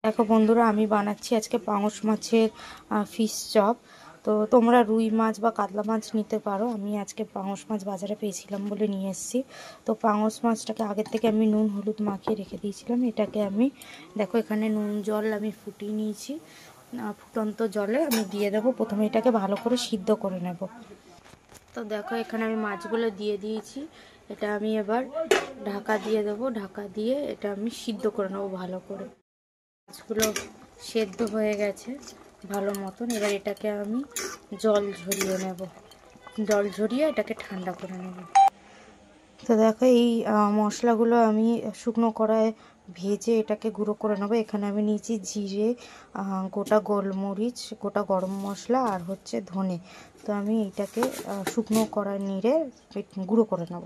দেখো বন্ধুরা, আমি বানাচ্ছি আজকে পাঙস মাছের ফিশ চপ। তো তোমরা রুই মাছ বা কাতলা মাছ নিতে পারো। আমি আজকে পাঙস মাছ বাজারে পেয়েছিলাম বলে নিয়ে এসেছি। তো পাঙস মাছটাকে আগের থেকে আমি নুন হলুদ মাখিয়ে রেখে দিয়েছিলাম। এটাকে আমি দেখো এখানে নুন জল আমি ফুটিয়ে নিয়েছি। ফুটন্ত জলে আমি দিয়ে দেবো। প্রথমে এটাকে ভালো করে সিদ্ধ করে নেব। তো দেখো এখানে আমি মাছগুলো দিয়ে দিয়েছি। এটা আমি এবার ঢাকা দিয়ে দেবো। ঢাকা দিয়ে এটা আমি সিদ্ধ করে নেবো ভালো করে। মাছগুলো সেদ্ধ হয়ে গেছে ভালো মতন। এবার এটাকে আমি জল ঝরিয়ে নেব। জল ঝরিয়ে এটাকে ঠান্ডা করে নেব। তো দেখো এই মশলাগুলো আমি শুকনো কড়ায় ভেজে এটাকে গুঁড়ো করে নেবো। এখানে আমি নিয়েছি জিরে, গোটা গোলমরিচ, গোটা গরম মশলা আর হচ্ছে ধনে। তো আমি এটাকে শুকনো কড়ায় নেড়ে গুঁড়ো করে নেব।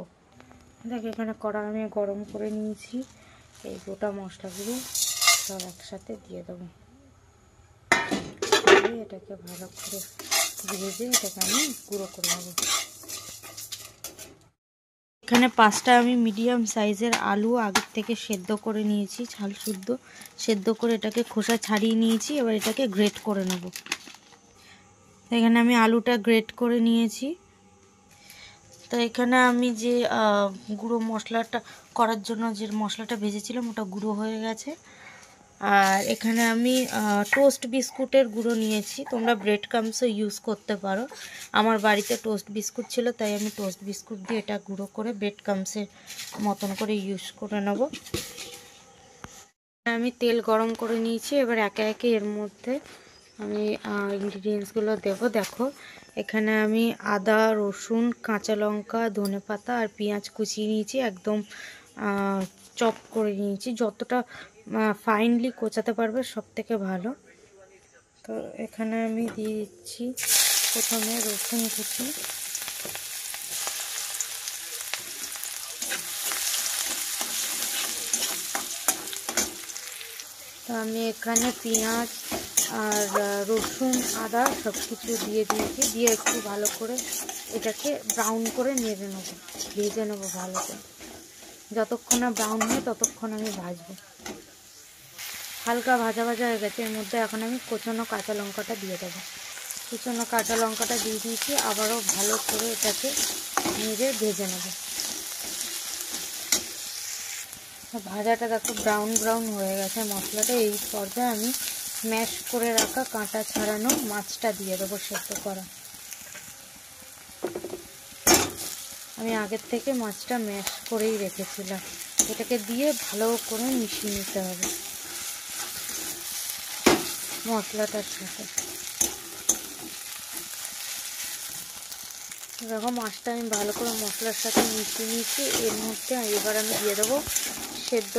দেখো এখানে কড়া আমি গরম করে নিয়েছি। এই গোটা মশলাগুলো সব একসাথে দিয়ে দেবো। দিয়ে এটাকে ভালো করে ভেজে এটাকে আমি গুঁড়ো করে নেব। এখানে 5টা আমি মিডিয়াম সাইজের আলু আগের থেকে সেদ্ধ করে নিয়েছি। ছাল শুদ্ধ সেদ্ধ করে এটাকে খোসা ছাড়িয়ে নিয়েছি। এবার এটাকে গ্রেট করে নেব। এখানে আমি আলুটা গ্রেট করে নিয়েছি। তো এখানে আমি যে গুঁড়ো মশলাটা করার জন্য যে মশলাটা ভেজেছিলাম ওটা গুঁড়ো হয়ে গেছে। আর এখানে আমি টোস্ট বিস্কুটের গুঁড়ো নিয়েছি। তোমরা ব্রেড ক্রাম্বসও ইউজ করতে পারো। আমার বাড়িতে টোস্ট বিস্কুট ছিল, তাই আমি টোস্ট বিস্কুট দিয়ে এটা গুঁড়ো করে ব্রেড ক্রাম্বসের মতন করে ইউজ করে নেব। আমি তেল গরম করে নিয়েছি। এবার একে একে এর মধ্যে আমি ইনগ্রিডিয়েন্টসগুলো দেব। দেখো এখানে আমি আদা, রসুন, কাঁচা লঙ্কা, ধনেপাতা আর পেঁয়াজ কুচিয়ে নিয়েছি। একদম চপ করে নিয়েছি। যতটা ফাইনলি কোচাতে পারবে সব থেকে ভালো। তো এখানে আমি দিয়ে দিচ্ছি প্রথমে রসুন কুচি। তো আমি এখানে পেঁয়াজ আর রসুন, আদা সব কিছু দিয়ে দিয়েছি। দিয়ে একটু ভালো করে এটাকে ব্রাউন করে নেড়ে নেবো, ভেজে নেবো ভালো করে। যতক্ষণ না ব্রাউন হয় ততক্ষণ আমি ভাজবো। হালকা ভাজা ভাজা হয়ে গেছে। এর মধ্যে এখন আমি কোচানো কাঁচা লঙ্কাটা দিয়ে দেবো। কুচানো কাঁচা লঙ্কাটা দিয়ে দিয়েছি। আবারও ভালো করে এটাকে নেড়ে ভেজে নেব। ভাজাটা দেখো ব্রাউন ব্রাউন হয়ে গেছে মশলাটা। এই পর্যায়ে আমি ম্যাশ করে রাখা কাঁটা ছাড়ানো মাছটা দিয়ে দেবো সেদ্ধ করা। আমি আগের থেকে মাছটা ম্যাশ করেই রেখেছিলাম। এটাকে দিয়ে ভালো করে মিশিয়ে নিতে হবে মশলাটার সাথে। দেখো মাছটা আমি ভালো করে মশলার সাথে মিশিয়ে নিয়েছি। এর মধ্যে এবার আমি দিয়ে দেবো সেদ্ধ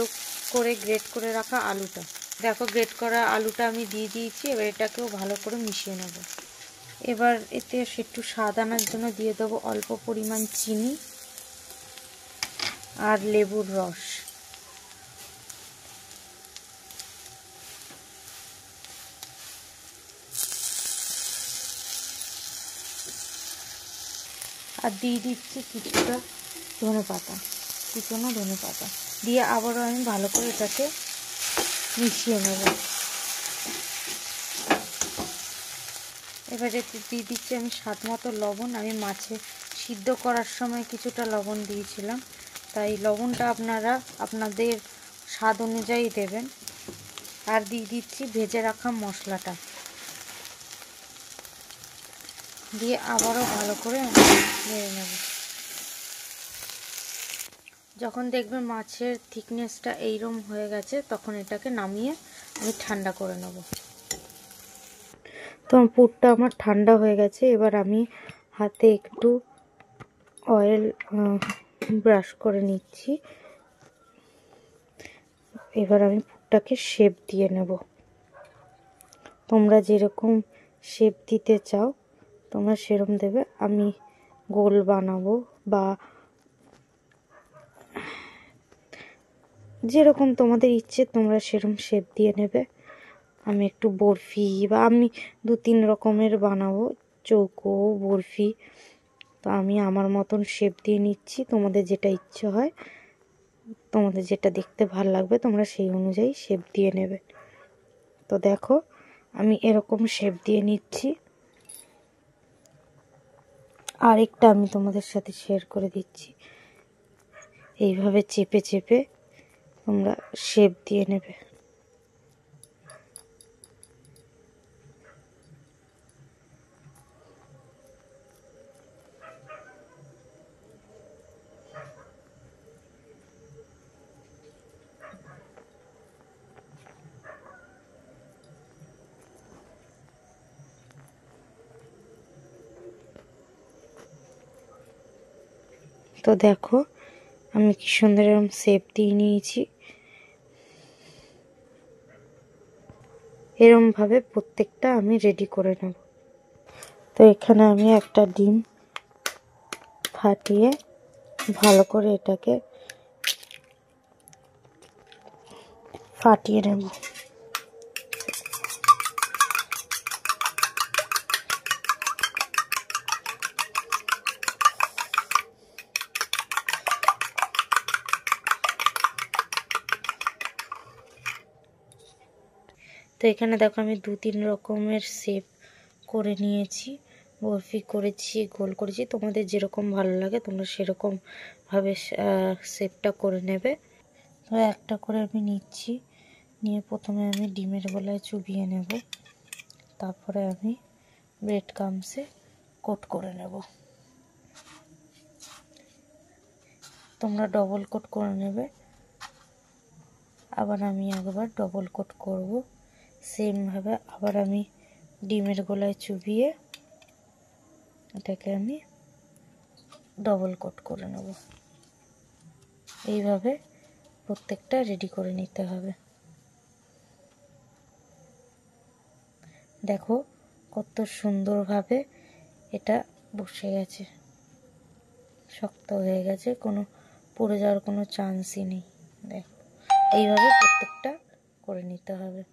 করে গ্রেট করে রাখা আলুটা। দেখো গ্রেট করা আলুটা আমি দিয়ে দিয়েছি। এবার এটাকেও ভালো করে মিশিয়ে নেব। এবার এতে একটু স্বাদ আনার জন্য দিয়ে দেবো অল্প পরিমাণ চিনি আর লেবুর রস। আর দিয়ে দিচ্ছি কিছুটা ধনেপাতা, কুচনো ধনেপাতা দিয়ে আবারও আমি ভালো করে এটাকে মিশিয়ে নেব। এবারে দিয়ে দিচ্ছি আমি স্বাদ মতো লবণ। আমি মাছে সিদ্ধ করার সময় কিছুটা লবণ দিয়েছিলাম, তাই লবণটা আপনারা আপনাদের স্বাদ অনুযায়ী দেবেন। আর দিয়ে দিচ্ছি ভেজে রাখা মশলাটা, দিয়ে আবারও ভালো করে নেড়ে নেব। যখন দেখবেন মাছের থিকনেসটা এইরকম হয়ে গেছে তখন এটাকে নামিয়ে আমি ঠান্ডা করে নেব। তো পুরটা আমার ঠান্ডা হয়ে গেছে। এবার আমি হাতে একটু অয়েল ব্রাশ করে নিচ্ছি। এবার আমি পুরটাকে শেপ দিয়ে নেব। তোমরা যেরকম শেপ দিতে চাও তোমরা সেরকম দেবে। আমি গোল বানাবো বা যেরকম তোমাদের ইচ্ছে তোমরা সেরকম শেপ দিয়ে নেবে। আমি একটু বরফি বা আমি 2-3 রকমের বানাবো, চৌকো, বরফি। তো আমি আমার মতন শেপ দিয়ে নিচ্ছি। তোমাদের যেটা ইচ্ছে হয়, তোমাদের যেটা দেখতে ভালো লাগবে তোমরা সেই অনুযায়ী শেপ দিয়ে নেবে। তো দেখো আমি এরকম শেপ দিয়ে নিচ্ছি। আরেকটা আমি তোমাদের সাথে শেয়ার করে দিচ্ছি। এইভাবে চেপে চেপে তোমরা শেপ দিয়ে নেবে। তো দেখো আমি কি সুন্দর এরকম শেপ দিয়ে নিয়েছি। এরমভাবে প্রত্যেকটা আমি রেডি করে নেব। তো এখানে আমি একটা ডিম ফাটিয়ে ভালো করে এটাকে ফাটিয়ে নেব। তো এখানে দেখো আমি 2-3 রকমের শেপ করে নিয়েছি। বরফি করেছি, গোল করেছি, তোমাদের যেরকম ভালো লাগে তোমরা সেরকম ভাবে শেপটা করে নেবে। তো একটা করে আমি নিচ্ছি, নিয়ে প্রথমে আমি ডিমের গলায় চুবিয়ে নেব, তারপরে আমি ব্রেড ক্রাম্বসে কোট করে নেব। তোমরা ডবল কোট করে নেবে। আবার আমি একবার ডবল কোট করব। সেমভাবে আবার আমি ডিমের গলায় চুবিয়ে এটাকে আমি ডবল কোট করে নেব। এইভাবে প্রত্যেকটা রেডি করে নিতে হবে। দেখো কত সুন্দরভাবে এটা বসে গেছে, শক্ত হয়ে গেছে, কোনো পড়ে যাওয়ার কোনো চান্সই নেই। দেখো এইভাবে প্রত্যেকটা করে নিতে হবে।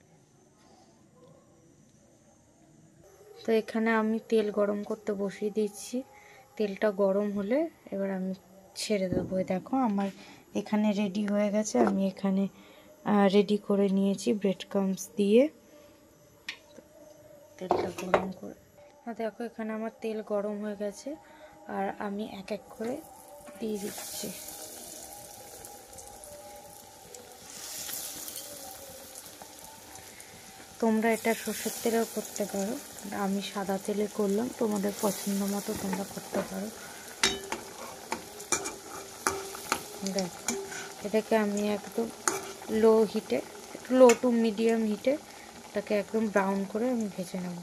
তো এখানে আমি তেল গরম করতে বসিয়ে দিচ্ছি। তেলটা গরম হলে এবার আমি ছেড়ে দেবো। দেখো আমার এখানে রেডি হয়ে গেছে। আমি এখানে রেডি করে নিয়েছি ব্রেড ক্রাম্বস দিয়ে। তেলটা গরম করে দেখো এখানে আমার তেল গরম হয়ে গেছে, আর আমি এক এক করে দিয়ে দিচ্ছি। তোমরা এটা সরষের তেলেও করতে পারো, আমি সাদা তেলে করলাম, তোমাদের পছন্দ মতো তোমরা করতে পারো। দেখো এটাকে আমি একদম লো হিটে, লো টু মিডিয়াম হিটে এটাকে একদম ব্রাউন করে আমি ভেজে নেব।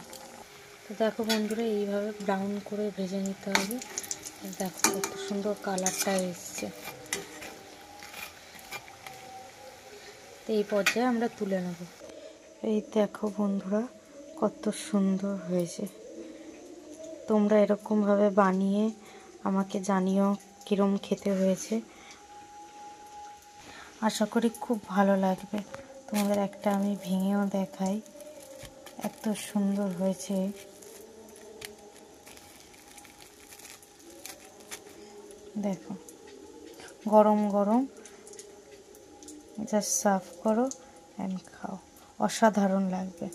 তো দেখো বন্ধুরা এইভাবে ব্রাউন করে ভেজে নিতে হবে। দেখো কত সুন্দর কালারটা এসছে। তো এই পর্যায়ে আমরা তুলে নেব। এই দেখো বন্ধুরা কত সুন্দর হয়েছে। তোমরা এরকমভাবে বানিয়ে আমাকে জানিও কিরম খেতে হয়েছে। আশা করি খুব ভালো লাগবে। তোমাদের একটা আমি ভেঙেও দেখাই, এত সুন্দর হয়েছে। দেখো গরম গরম জাস্ট সার্ভ করো অ্যান্ড খাও, অসাধারণ লাগবে।